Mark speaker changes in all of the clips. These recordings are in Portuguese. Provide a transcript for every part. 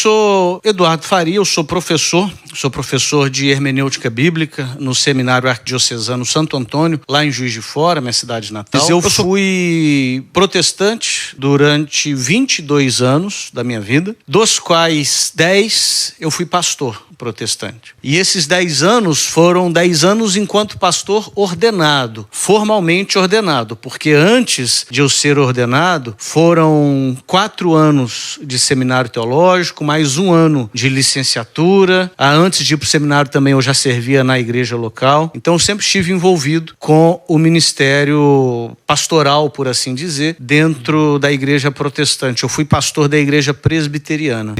Speaker 1: Sou Eduardo Faria, eu sou professor de hermenêutica bíblica no Seminário Arquidiocesano Santo Antônio, lá em Juiz de Fora, minha cidade natal. Eu fui protestante durante 22 anos da minha vida, dos quais 10 eu fui pastor protestante. E esses 10 anos foram 10 anos enquanto pastor ordenado, formalmente ordenado, porque antes de eu ser ordenado, foram 4 anos de seminário teológico, mais 1 ano de licenciatura. Antes de ir para o seminário também eu já servia na igreja local. Então eu sempre estive envolvido com o ministério pastoral, por assim dizer, dentro da igreja protestante. Eu fui pastor da igreja presbiteriana.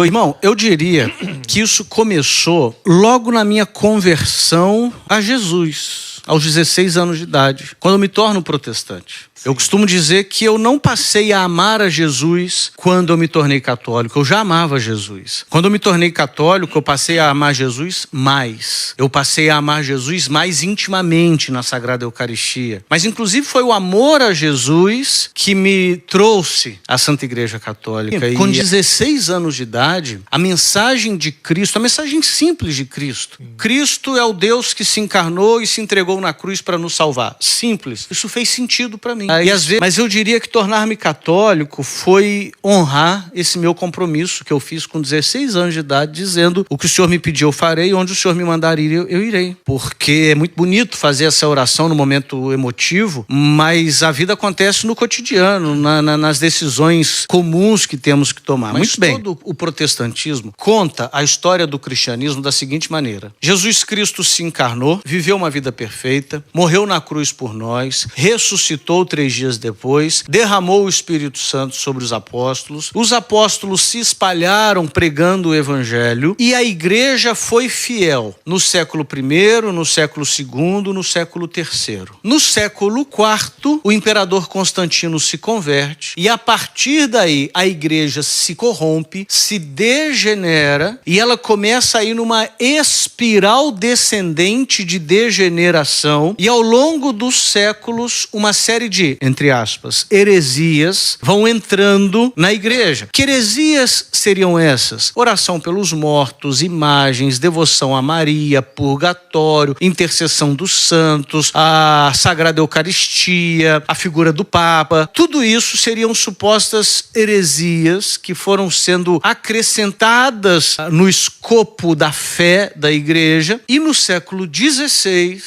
Speaker 1: Irmão, eu diria que isso começou logo na minha conversão a Jesus, aos 16 anos de idade, quando eu me torno protestante. Eu costumo dizer que eu não passei a amar a Jesus quando eu me tornei católico. Eu já amava Jesus. Quando eu me tornei católico, eu passei a amar Jesus mais. Eu passei a amar Jesus mais intimamente na Sagrada Eucaristia. Mas, inclusive, foi o amor a Jesus que me trouxe à Santa Igreja Católica. E com 16 anos de idade, a mensagem de Cristo, a mensagem simples de Cristo. Cristo é o Deus que se encarnou e se entregou na cruz para nos salvar. Simples. Isso fez sentido para mim. E às vezes, mas eu diria que tornar-me católico foi honrar esse meu compromisso que eu fiz com 16 anos de idade, dizendo: o que o Senhor me pediu eu farei, onde o Senhor me mandar ir eu irei. Porque é muito bonito fazer essa oração no momento emotivo, mas a vida acontece no cotidiano, nas decisões comuns que temos que tomar. Mas muito bem. Todo o protestantismo conta a história do cristianismo da seguinte maneira: Jesus Cristo se encarnou, viveu uma vida perfeita, morreu na cruz por nós, ressuscitou 3 dias depois, derramou o Espírito Santo sobre os apóstolos se espalharam pregando o Evangelho e a igreja foi fiel no século I, no século II, no século III. No século IV, o imperador Constantino se converte e a partir daí a igreja se corrompe, se degenera e ela começa a ir numa espiral descendente de degeneração e ao longo dos séculos uma série de, entre aspas, heresias vão entrando na igreja. Que heresias seriam essas? Oração pelos mortos, imagens, devoção a Maria, purgatório, intercessão dos santos, a Sagrada Eucaristia, a figura do Papa. Tudo isso seriam supostas heresias que foram sendo acrescentadas no escopo da fé da igreja. E no século XVI,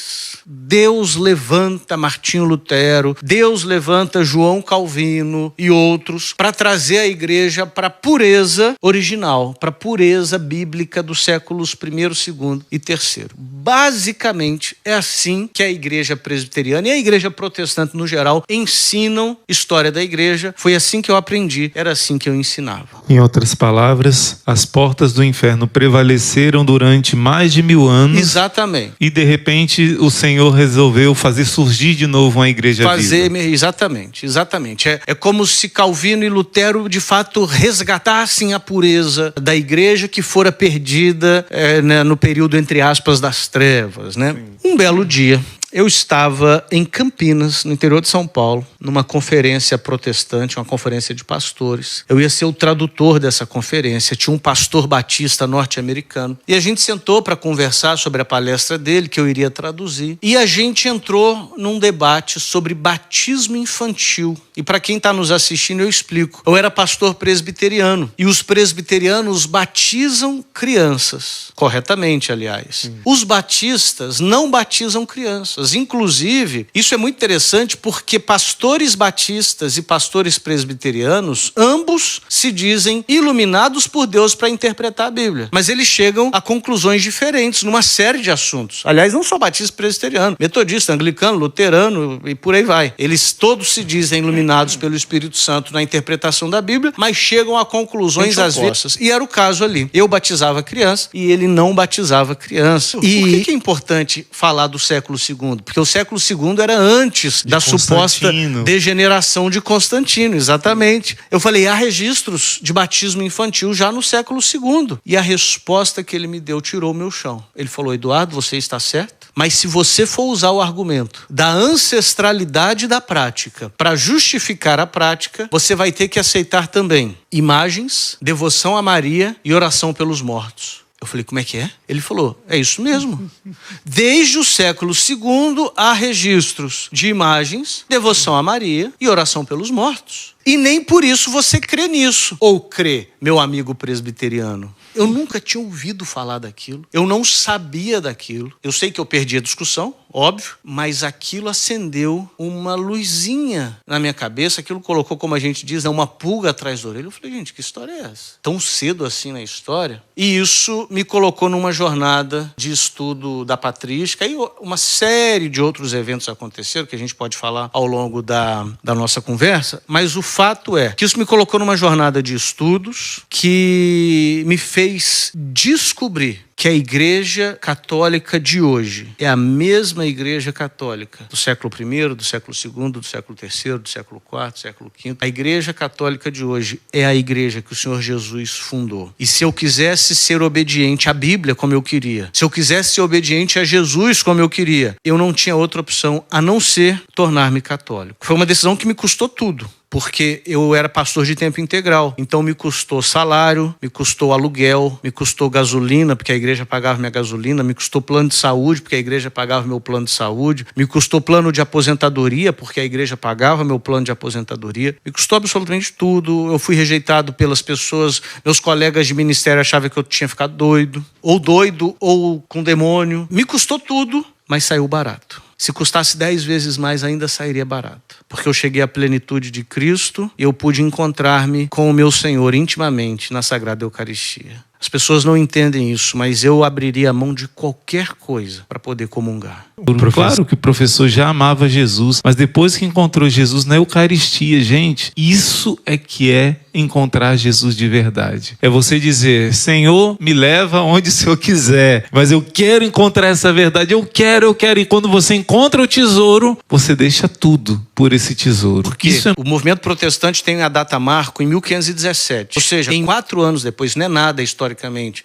Speaker 1: Deus levanta Martinho Lutero, Deus levanta João Calvino e outros para trazer a igreja para a pureza original, para a pureza bíblica dos séculos I, II e III. Basicamente, é assim que a igreja presbiteriana e a igreja protestante no geral ensinam história da igreja. Foi assim que eu aprendi, era assim que eu ensinava.
Speaker 2: Em outras palavras, as portas do inferno prevaleceram durante mais de 1000 anos.
Speaker 1: Exatamente.
Speaker 2: E de repente o Senhor resolveu fazer surgir de novo uma igreja viva.
Speaker 1: Exatamente. É como se Calvino e Lutero de fato resgatassem a pureza da igreja que fora perdida no período, entre aspas, das trevas, né? Um belo dia, eu estava em Campinas, no interior de São Paulo, numa conferência protestante, uma conferência de pastores. Eu ia ser o tradutor dessa conferência. Tinha um pastor batista norte-americano. E a gente sentou para conversar sobre a palestra dele, que eu iria traduzir. E a gente entrou num debate sobre batismo infantil. E para quem está nos assistindo, eu explico. Eu era pastor presbiteriano. E os presbiterianos batizam crianças. Corretamente, aliás. Os batistas não batizam crianças. Inclusive, isso é muito interessante porque pastores batistas e pastores presbiterianos, ambos se dizem iluminados por Deus para interpretar a Bíblia. Mas eles chegam a conclusões diferentes numa série de assuntos. Aliás, não só batista e presbiteriano, metodista, anglicano, luterano e por aí vai. Eles todos se dizem iluminados pelo Espírito Santo na interpretação da Bíblia, mas chegam a conclusões às vezes. E era o caso ali. Eu batizava criança e ele não batizava criança. E por que é importante falar do século II? Porque o século II era antes da suposta degeneração de Constantino, exatamente. Eu falei, há registros de batismo infantil já no século II. E a resposta que ele me deu tirou o meu chão. Ele falou, Eduardo, você está certo? Mas se você for usar o argumento da ancestralidade da prática para justificar a prática, você vai ter que aceitar também imagens, devoção a Maria e oração pelos mortos. Eu falei, como é que é? Ele falou, é isso mesmo. Desde o século II há registros de imagens, devoção a Maria e oração pelos mortos. E nem por isso você crê nisso. Ou crê, meu amigo presbiteriano. Eu nunca tinha ouvido falar daquilo. Eu não sabia daquilo. Eu sei que eu perdi a discussão, óbvio, mas aquilo acendeu uma luzinha na minha cabeça. Aquilo colocou, como a gente diz, uma pulga atrás da orelha. Eu falei, gente, que história é essa? Tão cedo assim na história? E isso me colocou numa jornada de estudo da patrística. E uma série de outros eventos aconteceram, que a gente pode falar ao longo da nossa conversa. Mas o fato é que isso me colocou numa jornada de estudos que me fez descobrir que a Igreja Católica de hoje é a mesma Igreja Católica do século I, do século II, do século III, do século IV, do século V. A Igreja Católica de hoje é a Igreja que o Senhor Jesus fundou. E se eu quisesse ser obediente à Bíblia como eu queria, se eu quisesse ser obediente a Jesus como eu queria, eu não tinha outra opção a não ser tornar-me católico. Foi uma decisão que me custou tudo. Porque eu era pastor de tempo integral. Então me custou salário, me custou aluguel, me custou gasolina, porque a igreja pagava minha gasolina, me custou plano de saúde, porque a igreja pagava meu plano de saúde, me custou plano de aposentadoria, porque a igreja pagava meu plano de aposentadoria, me custou absolutamente tudo. Eu fui rejeitado pelas pessoas, meus colegas de ministério achavam que eu tinha ficado doido ou com demônio. Me custou tudo, mas saiu barato. Se custasse 10 vezes mais, ainda sairia barato. Porque eu cheguei à plenitude de Cristo e eu pude encontrar-me com o meu Senhor intimamente na Sagrada Eucaristia. As pessoas não entendem isso, mas eu abriria a mão de qualquer coisa para poder comungar.
Speaker 2: Claro que o professor já amava Jesus, mas depois que encontrou Jesus na Eucaristia, gente, isso é que é encontrar Jesus de verdade. É você dizer, Senhor, me leva onde o Senhor quiser, mas eu quero encontrar essa verdade, eu quero. E quando você encontra o tesouro, você deixa tudo por esse tesouro.
Speaker 1: Porque o movimento protestante tem a data marco em 1517. Ou seja, em 4 anos depois, não é nada historicamente,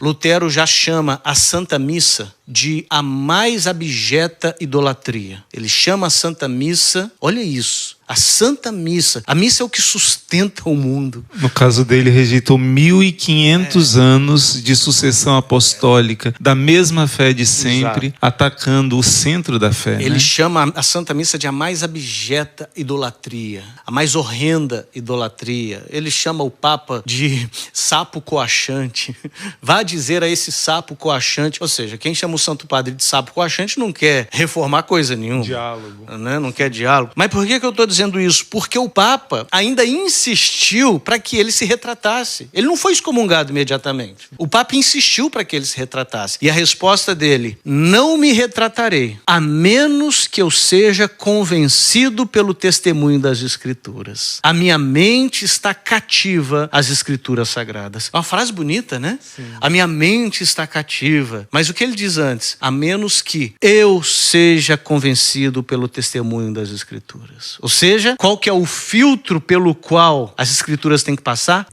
Speaker 1: Lutero já chama a Santa Missa de a mais abjeta idolatria. Ele chama a Santa Missa, olha isso, a Santa Missa. A missa é o que sustenta o mundo.
Speaker 2: No caso dele, rejeitou 1500 anos de sucessão apostólica, da mesma fé de sempre, exato, atacando o centro da fé.
Speaker 1: Ele chama a Santa Missa de a mais abjeta idolatria, a mais horrenda idolatria. Ele chama o Papa de sapo coaxante. Vá dizer a esse sapo coaxante, ou seja, quem chama o Santo Padre de sapo coaxante não quer reformar coisa nenhuma.
Speaker 2: Diálogo.
Speaker 1: Não quer diálogo. Mas por que eu estou dizendo isso? Porque o Papa ainda insistiu para que ele se retratasse. Ele não foi excomungado imediatamente. O Papa insistiu para que ele se retratasse. E a resposta dele, não me retratarei, a menos que eu seja convencido pelo testemunho das Escrituras. A minha mente está cativa às Escrituras Sagradas. É uma frase bonita, né? Sim. A minha mente está cativa. Mas o que ele diz antes? A menos que eu seja convencido pelo testemunho das Escrituras. Ou seja, qual que é o filtro pelo qual as Escrituras têm que passar?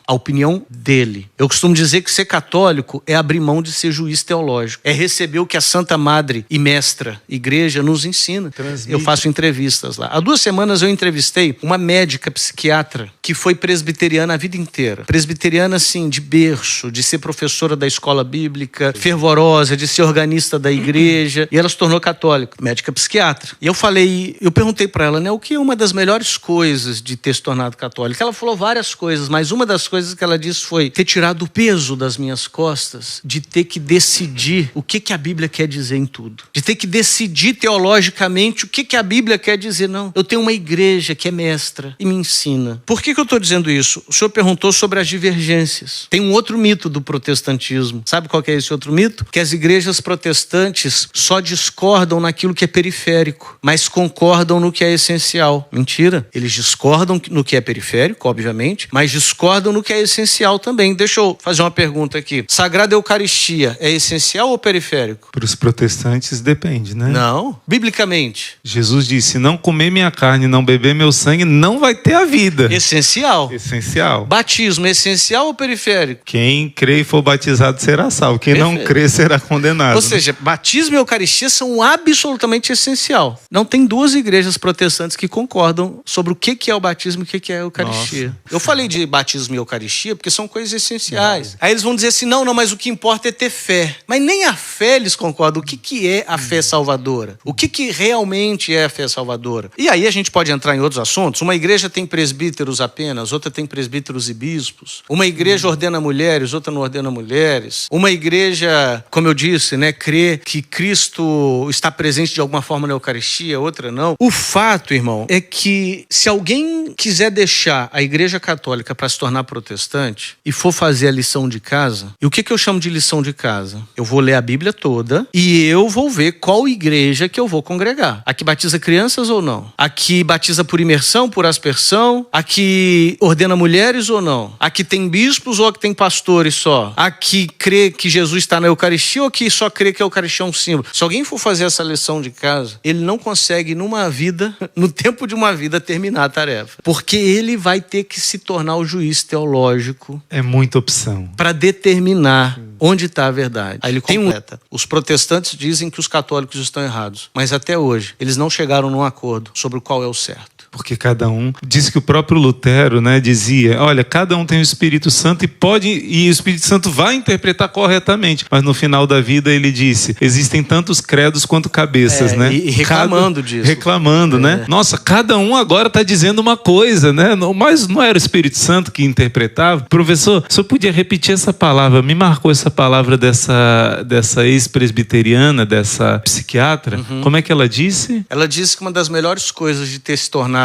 Speaker 1: A opinião dele. Eu costumo dizer que ser católico é abrir mão de ser juiz teológico. É receber o que a Santa Madre e Mestra Igreja nos ensina.
Speaker 2: Transmite.
Speaker 1: Eu faço entrevistas lá. Há 2 semanas eu entrevistei uma médica psiquiatra que foi presbiteriana a vida inteira. Presbiteriana, assim, de berço, de ser professora da escola bíblica, fervorosa, de ser organista da igreja. E ela se tornou católica, médica psiquiatra. E eu perguntei para ela, né, o que é uma das melhores coisas de ter se tornado católica? Ela falou várias coisas, mas uma das coisas que ela disse foi ter tirado o peso das minhas costas de ter que decidir o que a Bíblia quer dizer em tudo. De ter que decidir teologicamente o que a Bíblia quer dizer. Não, eu tenho uma igreja que é mestra e me ensina. Por que eu estou dizendo isso? O senhor perguntou sobre as divergências. Tem um outro mito do protestantismo. Sabe qual que é esse outro mito? Que as igrejas protestantes só discordam naquilo que é periférico, mas concordam no que é essencial. essencial. Mentira. Eles discordam no que é periférico, obviamente, mas discordam no que é essencial também. Deixa eu fazer uma pergunta aqui. Sagrada Eucaristia é essencial ou periférico?
Speaker 2: Para os protestantes depende, né?
Speaker 1: Não. Biblicamente.
Speaker 2: Jesus disse, não comer minha carne, não beber meu sangue, não vai ter a vida.
Speaker 1: Essencial.
Speaker 2: Essencial.
Speaker 1: Batismo é essencial ou periférico?
Speaker 2: Quem crê e for batizado será salvo. Quem não crê será condenado.
Speaker 1: Ou seja, batismo e Eucaristia são absolutamente essencial. Não tem duas igrejas protestantes que concordam sobre o que é o batismo e o que é a Eucaristia. Nossa. Eu falei de batismo e Eucaristia porque são coisas essenciais. Aí eles vão dizer assim, não, mas o que importa é ter fé. Mas nem a fé eles concordam. O que é a fé salvadora? O que realmente é a fé salvadora? E aí a gente pode entrar em outros assuntos. Uma igreja tem presbíteros apenas, outra tem presbíteros e bispos. Uma igreja ordena mulheres, outra não ordena mulheres. Uma igreja, como eu disse, né, crê que Cristo está presente de alguma forma na Eucaristia, outra não. O fato, irmão, é que se alguém quiser deixar a Igreja Católica para se tornar protestante e for fazer a lição de casa, e o que eu chamo de lição de casa? Eu vou ler a Bíblia toda e eu vou ver qual igreja que eu vou congregar. A que batiza crianças ou não? A que batiza por imersão, por aspersão? A que ordena mulheres ou não? A que tem bispos ou a que tem pastores só? A que crê que Jesus está na Eucaristia ou a que só crê que a Eucaristia é um símbolo? Se alguém for fazer essa lição de casa, ele não consegue numa vida, no tempo de uma vida, terminar a tarefa. Porque ele vai ter que se tornar o juiz teológico.
Speaker 2: É muita opção.
Speaker 1: Para determinar onde está a verdade. Aí ele completa. Os protestantes dizem que os católicos estão errados, mas até hoje eles não chegaram num acordo sobre qual é o certo.
Speaker 2: Porque cada um... Diz que o próprio Lutero, né, dizia, olha, cada um tem o Espírito Santo e o Espírito Santo vai interpretar corretamente. Mas no final da vida ele disse, existem tantos credos quanto cabeças, né?
Speaker 1: E reclamando disso.
Speaker 2: Reclamando, né? Nossa, cada um agora está dizendo uma coisa, né? Mas não era o Espírito Santo que interpretava? Professor, o senhor podia repetir essa palavra? Me marcou essa palavra dessa ex-presbiteriana, dessa psiquiatra. Como é que ela disse?
Speaker 1: Ela disse que uma das melhores coisas de ter se tornado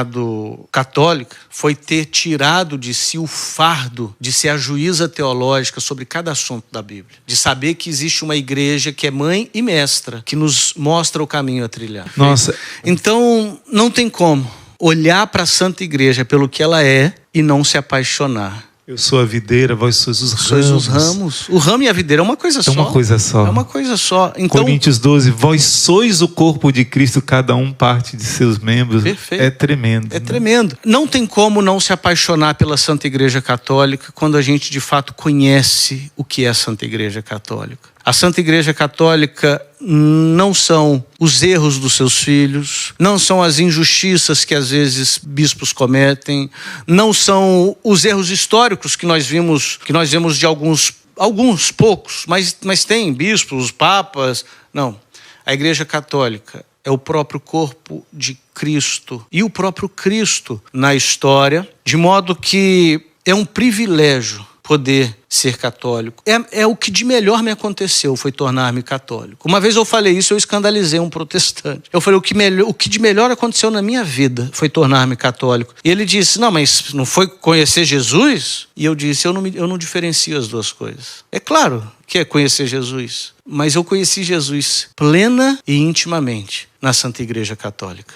Speaker 1: católica foi ter tirado de si o fardo de ser a juíza teológica sobre cada assunto da Bíblia. De saber que existe uma igreja que é mãe e mestra, que nos mostra o caminho a trilhar.
Speaker 2: Nossa.
Speaker 1: Então, não tem como olhar para a Santa Igreja pelo que ela é e não se apaixonar.
Speaker 2: Eu sou a videira, vós sois os ramos.
Speaker 1: Sois os ramos. O ramo e a videira é uma coisa só.
Speaker 2: É uma coisa só.
Speaker 1: É uma coisa só. Então,
Speaker 2: Coríntios 12, vós sois o corpo de Cristo, cada um parte de seus membros.
Speaker 1: Perfeito.
Speaker 2: É tremendo.
Speaker 1: É tremendo. Não tem como não se apaixonar pela Santa Igreja Católica quando a gente de fato conhece o que é a Santa Igreja Católica. A Santa Igreja Católica não são os erros dos seus filhos, não são as injustiças que às vezes bispos cometem, não são os erros históricos que nós vimos de alguns poucos, mas tem bispos, papas. Não. A Igreja Católica é o próprio corpo de Cristo e o próprio Cristo na história, de modo que é um privilégio poder ser católico. É o que de melhor me aconteceu, foi tornar-me católico. Uma vez eu falei isso, eu escandalizei um protestante. Eu falei, o que de melhor aconteceu na minha vida foi tornar-me católico. E ele disse, não, mas não foi conhecer Jesus? E eu disse, eu não diferencio as duas coisas. É claro que é conhecer Jesus, mas eu conheci Jesus plena e intimamente na Santa Igreja Católica.